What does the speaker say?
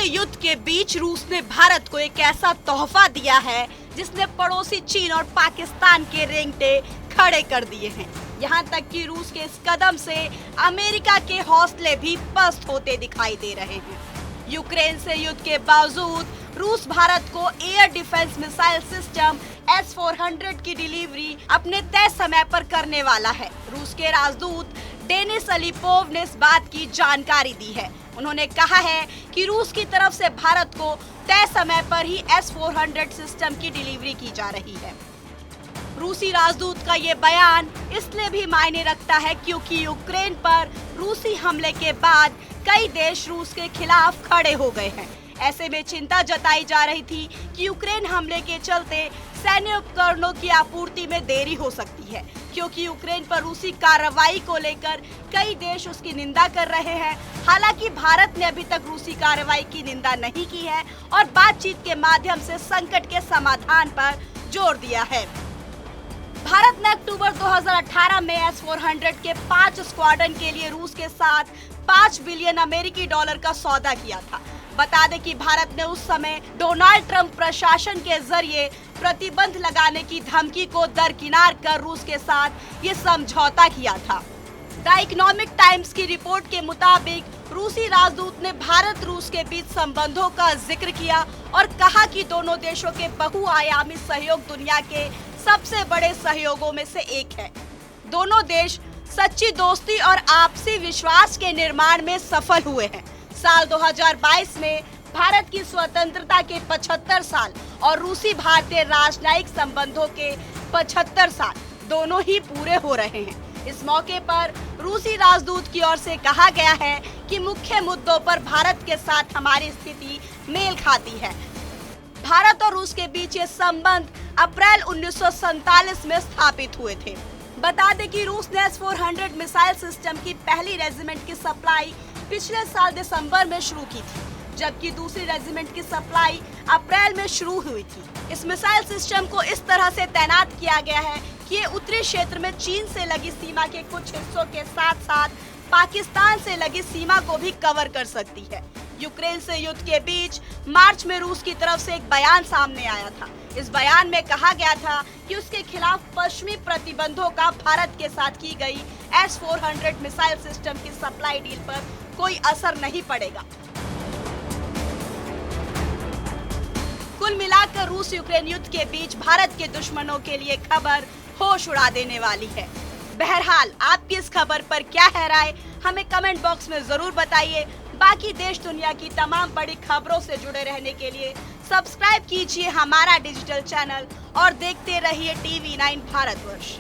युद्ध के बीच रूस ने भारत को एक ऐसा तोहफा दिया है जिसने पड़ोसी चीन और पाकिस्तान के रेंगटे खड़े कर दिए हैं। यहाँ तक कि रूस के इस कदम से अमेरिका के हौसले भी पस्त होते दिखाई दे रहे हैं। यूक्रेन से युद्ध के बावजूद रूस भारत को air defence missile system S-400 की डिलीवरी अपने तय समय पर करने वाला है। रूस के राजदूत डेनिस अलीपोव ने इस बात की जानकारी दी है। उन्होंने कहा है कि रूस की तरफ से भारत को तय समय पर ही S-400 सिस्टम की डिलीवरी की जा रही है। रूसी राजदूत का ये बयान इसलिए भी मायने रखता है क्योंकि यूक्रेन पर रूसी हमले के बाद कई देश रूस के खिलाफ खड़े हो गए हैं। ऐसे में चिंता जताई जा रही थी कि यूक्रेन हमले के चलते सैन्य उपकरणों की आपूर्ति में देरी हो सकती है, क्योंकि यूक्रेन पर रूसी कार्रवाई को लेकर कई देश उसकी निंदा कर रहे हैं। हालांकि भारत ने अभी तक रूसी कार्रवाई की निंदा नहीं की है और बातचीत के माध्यम से संकट के समाधान पर जोर दिया है। भारत ने अक्टूबर 2018 में S-400 के 5 स्क्वाड्रन के लिए रूस के साथ 5 बिलियन अमेरिकी डॉलर का सौदा किया था। बता दें कि भारत ने उस समय डोनाल्ड ट्रंप प्रशासन के जरिए प्रतिबंध लगाने की धमकी को दरकिनार कर रूस के साथ ये समझौता किया था। द इकोनॉमिक टाइम्स की रिपोर्ट के मुताबिक रूसी राजदूत ने भारत रूस के बीच संबंधों का जिक्र किया और कहा कि दोनों देशों के बहुआयामी सहयोग दुनिया के सबसे बड़े सहयोगों में से एक है। दोनों देश सच्ची दोस्ती और आपसी विश्वास के निर्माण में सफल हुए हैं। साल 2022 में भारत की स्वतंत्रता के 75 साल और रूसी भारतीय राजनयिक संबंधों के 75 साल दोनों ही पूरे हो रहे हैं। इस मौके पर रूसी राजदूत की ओर से कहा गया है कि मुख्य मुद्दों पर भारत के साथ हमारी स्थिति मेल खाती है। भारत और रूस के बीच ये संबंध अप्रैल 1947 में स्थापित हुए थे। बता दें कि रूस ने S-400 मिसाइल सिस्टम की पहली रेजिमेंट की सप्लाई पिछले साल दिसंबर में शुरू की थी, जबकि दूसरी रेजिमेंट की सप्लाई अप्रैल में शुरू हुई थी। इस मिसाइल सिस्टम को इस तरह से तैनात किया गया है कि ये उत्तरी क्षेत्र में चीन से लगी सीमा के कुछ हिस्सों के साथ साथ पाकिस्तान से लगी सीमा को भी कवर कर सकती है। यूक्रेन से युद्ध के बीच मार्च में रूस की तरफ से एक बयान सामने आया था। इस बयान में कहा गया था कि उसके खिलाफ पश्चिमी प्रतिबंधों का भारत के साथ की गई S-400 मिसाइल सिस्टम की सप्लाई डील पर कोई असर नहीं पड़ेगा। कुल मिलाकर रूस यूक्रेन युद्ध के बीच भारत के दुश्मनों के लिए खबर होश उड़ा देने वाली है। बहरहाल आपकी इस खबर पर क्या है राय, हमें कमेंट बॉक्स में जरूर बताइए। बाकी देश दुनिया की तमाम बड़ी खबरों से जुड़े रहने के लिए सब्सक्राइब कीजिए हमारा डिजिटल चैनल और देखते रहिए TV9 भारतवर्ष।